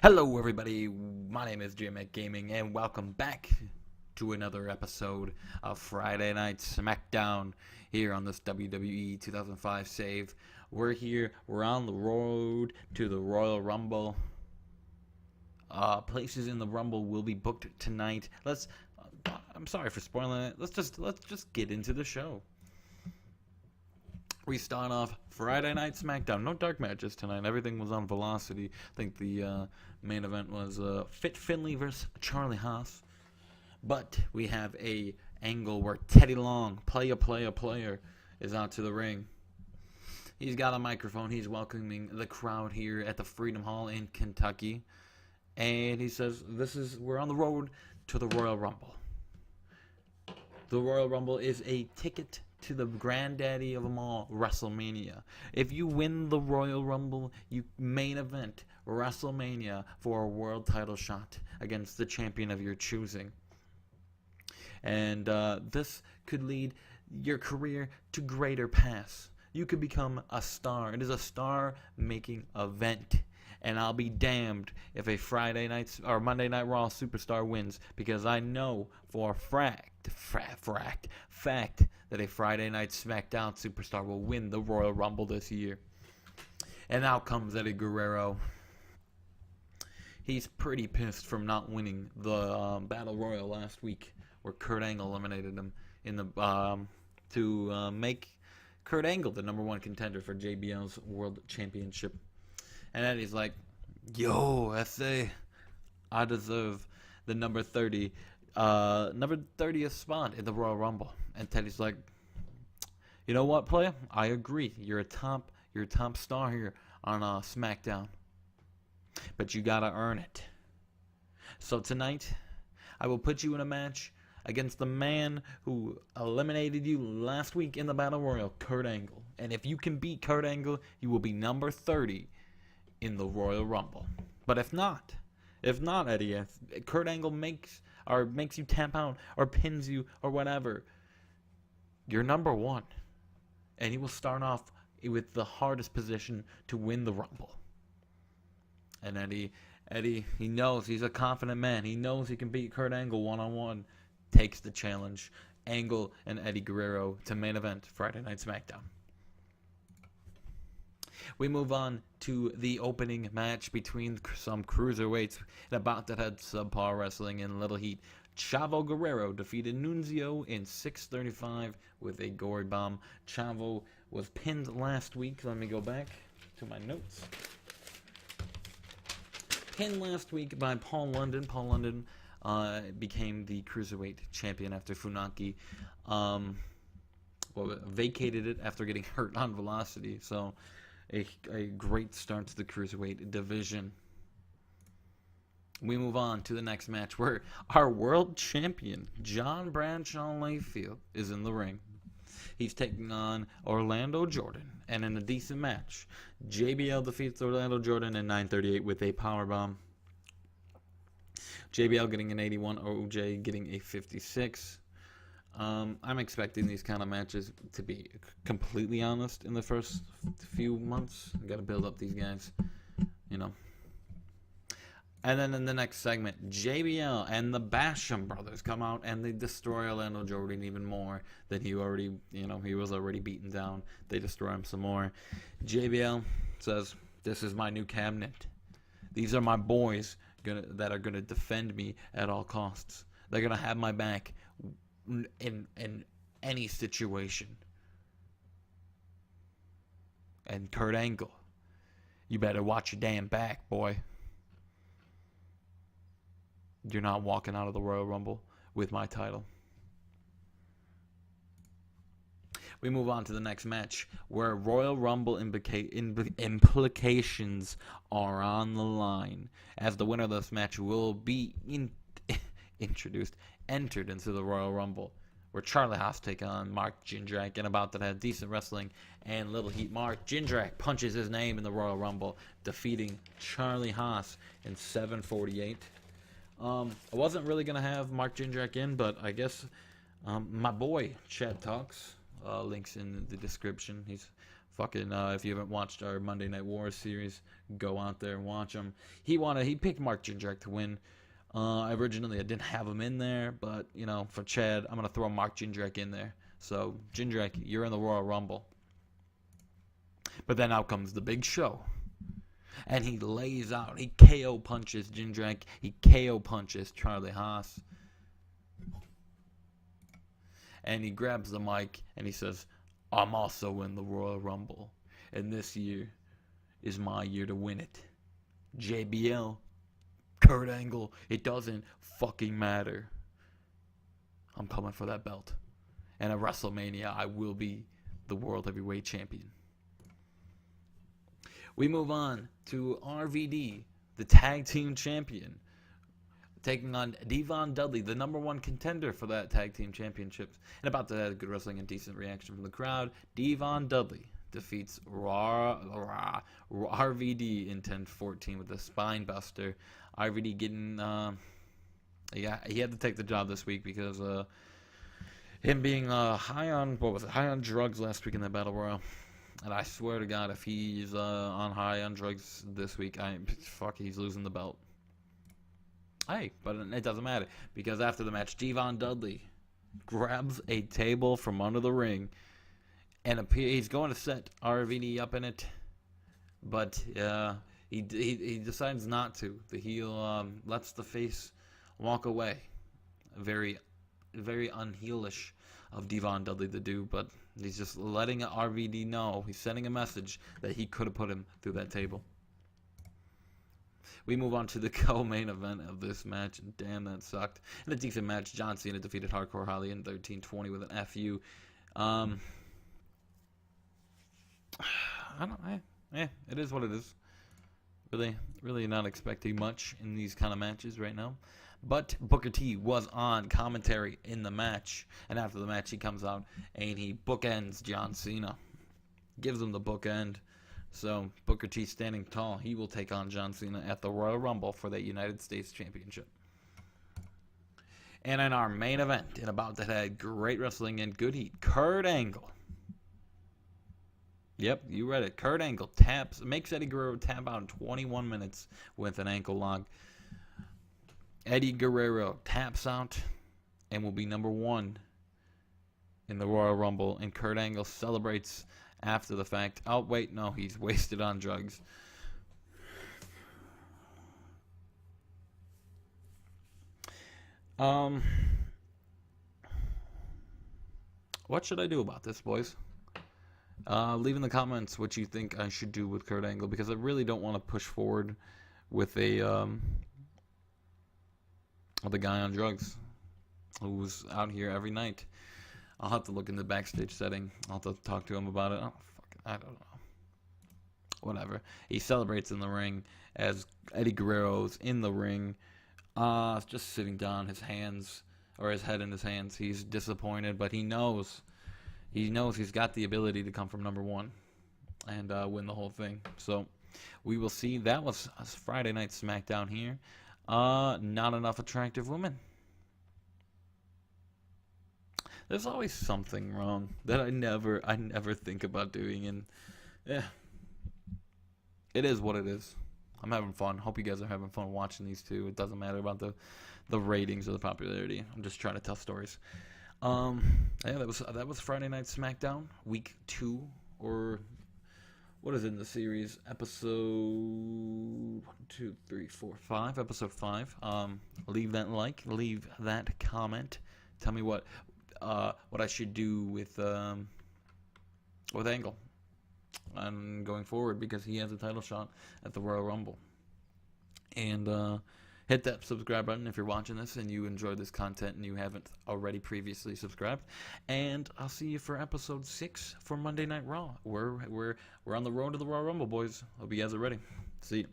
Hello everybody, my name is Jmack Gaming and welcome back to another episode of Friday Night Smackdown here on this WWE 2005 save. We're on the road to the Royal Rumble. Places in the Rumble will be booked tonight. I'm sorry for spoiling it. Let's just get into the show. We start off Friday Night Smackdown. No dark matches tonight. Everything was on Velocity. I think the main event was Fit Finlay versus Charlie Haas. But we have a angle where Teddy Long, player, is out to the ring. He's got a microphone. He's welcoming the crowd here at the Freedom Hall in Kentucky. And he says, we're on the road to the Royal Rumble. The Royal Rumble is a ticket to the granddaddy of them all, WrestleMania. If you win the Royal Rumble, you main event WrestleMania for a world title shot against the champion of your choosing. And this could lead your career to greater paths. You could become a star. It is a star-making event. And I'll be damned if a Friday night or Monday Night Raw superstar wins, because I know for a fact that a Friday Night Smackdown superstar will win the Royal Rumble this year. And out comes Eddie Guerrero. He's pretty pissed from not winning the Battle Royal last week, where Kurt Angle eliminated him in the to make Kurt Angle the #1 contender for JBL's World Championship. And Eddie's like, yo, I deserve the number 30th spot in the Royal Rumble. And Teddy's like, you know what, player? I agree. You're a top star here on SmackDown. But you gotta earn it. So tonight, I will put you in a match against the man who eliminated you last week in the Battle Royal, Kurt Angle. And if you can beat Kurt Angle, you will be number 30 in the Royal Rumble. But if not, Eddie, if Kurt Angle makes you tap out or pins you or whatever, you're number 1. And he will start off with the hardest position to win the Rumble. And Eddie, he knows he's a confident man. He knows he can beat Kurt Angle one-on-one. Takes the challenge. Angle and Eddie Guerrero to main event Friday Night Smackdown. We move on to the opening match between some cruiserweights in a bout that had subpar wrestling and little heat. Chavo Guerrero defeated Nunzio in 6:35 with a gory bomb. Chavo was pinned last week. Let me go back to my notes. Pinned last week by Paul London. Paul London became the cruiserweight champion after Funaki vacated it after getting hurt on Velocity. So a great start to the cruiserweight division. We move on to the next match where our world champion, John Bradshaw Layfield, is in the ring. He's taking on Orlando Jordan, and in a decent match, JBL defeats Orlando Jordan in 9:38 with a powerbomb. JBL getting an 81, OJ getting a 56. I'm expecting these kind of matches to be completely honest in the first few months. I got to build up these guys, you know. And then in the next segment, JBL and the Basham brothers come out and they destroy Orlando Jordan even more than he was already beaten down. They destroy him some more. JBL says, "This is my new cabinet. These are my boys that are gonna defend me at all costs. They're gonna have my back in any situation." And Kurt Angle, you better watch your damn back, boy. You're not walking out of the Royal Rumble with my title. We move on to the next match where Royal Rumble implications are on the line, as the winner of this match will be entered into the Royal Rumble, where Charlie Haas take on Mark Jindrak in a bout that had decent wrestling and little heat. Mark Jindrak punches his name in the Royal Rumble, defeating Charlie Haas in 7:48. I wasn't really going to have Mark Jindrak in, but I guess my boy Chad Talks, links in the description. He's Fucking, if you haven't watched our Monday Night Wars series, go out there and watch him. He picked Mark Jindrak to win. Originally, I didn't have him in there, but, for Chad, I'm going to throw Mark Jindrak in there. So, Jindrak, you're in the Royal Rumble. But then out comes the big show. And he lays out, he KO punches Jindrak, he KO punches Charlie Haas. And he grabs the mic and he says, I'm also in the Royal Rumble. And this year is my year to win it. JBL, Kurt Angle, it doesn't fucking matter. I'm coming for that belt. And at WrestleMania, I will be the World Heavyweight Champion. We move on to RVD, the Tag Team Champion, taking on Devon Dudley, the number one contender for that Tag Team Championships. And about to have good wrestling and decent reaction from the crowd, Devon Dudley defeats RVD in 10-14 with a spine buster. RVD getting, he had to take the job this week because him being high on drugs last week in the Battle Royal. And I swear to God, if he's high on drugs this week, he's losing the belt. Hey, but it doesn't matter, because after the match, Devon Dudley grabs a table from under the ring, and he's going to set RVD up in it, but he decides not to. The heel lets the face walk away. Very, very unheelish of Devon Dudley to do, but he's just letting RVD know. He's sending a message that he could have put him through that table. We move on to the co-main event of this match, and damn, that sucked. In a decent match, John Cena defeated Hardcore Holly in 13-20 with an FU. It is what it is. Really not expecting much in these kind of matches right now. But Booker T was on commentary in the match, and after the match, he comes out and he bookends John Cena, gives him the bookend. So, Booker T standing tall. He will take on John Cena at the Royal Rumble for the United States Championship. And in our main event, and about that had great wrestling and good heat, Kurt Angle. Yep, you read it. Kurt Angle makes Eddie Guerrero tap out in 21 minutes with an ankle lock. Eddie Guerrero taps out and will be number one in the Royal Rumble. And Kurt Angle celebrates after the fact. Oh, wait, no, he's wasted on drugs. What should I do about this, boys? Leave in the comments what you think I should do with Kurt Angle, because I really don't want to push forward with the guy on drugs who's out here every night. I'll have to look in the backstage setting. I'll have to talk to him about it. I don't know. Whatever. He celebrates in the ring as Eddie Guerrero's in the ring, just sitting down, his head in his hands. He's disappointed, but he knows he's got the ability to come from number one and win the whole thing. So we will see. That was Friday Night Smackdown here. Not enough attractive women. There's always something wrong that I never think about doing, and it is what it is. I'm having fun. Hope you guys are having fun watching these two. It doesn't matter about the ratings or the popularity. I'm just trying to tell stories. That was Friday Night Smackdown, week 2, or what is it in the series? Episode 1, 2, 3, 4, 5. Episode 5. Leave that like, leave that comment. Tell me what I should do with Angle and going forward, because he has a title shot at the Royal Rumble. And hit that subscribe button if you're watching this and you enjoyed this content and you haven't already previously subscribed. And I'll see you for episode 6 for Monday Night Raw. We're on the road to the Royal Rumble, boys. Hope you guys are ready. See you.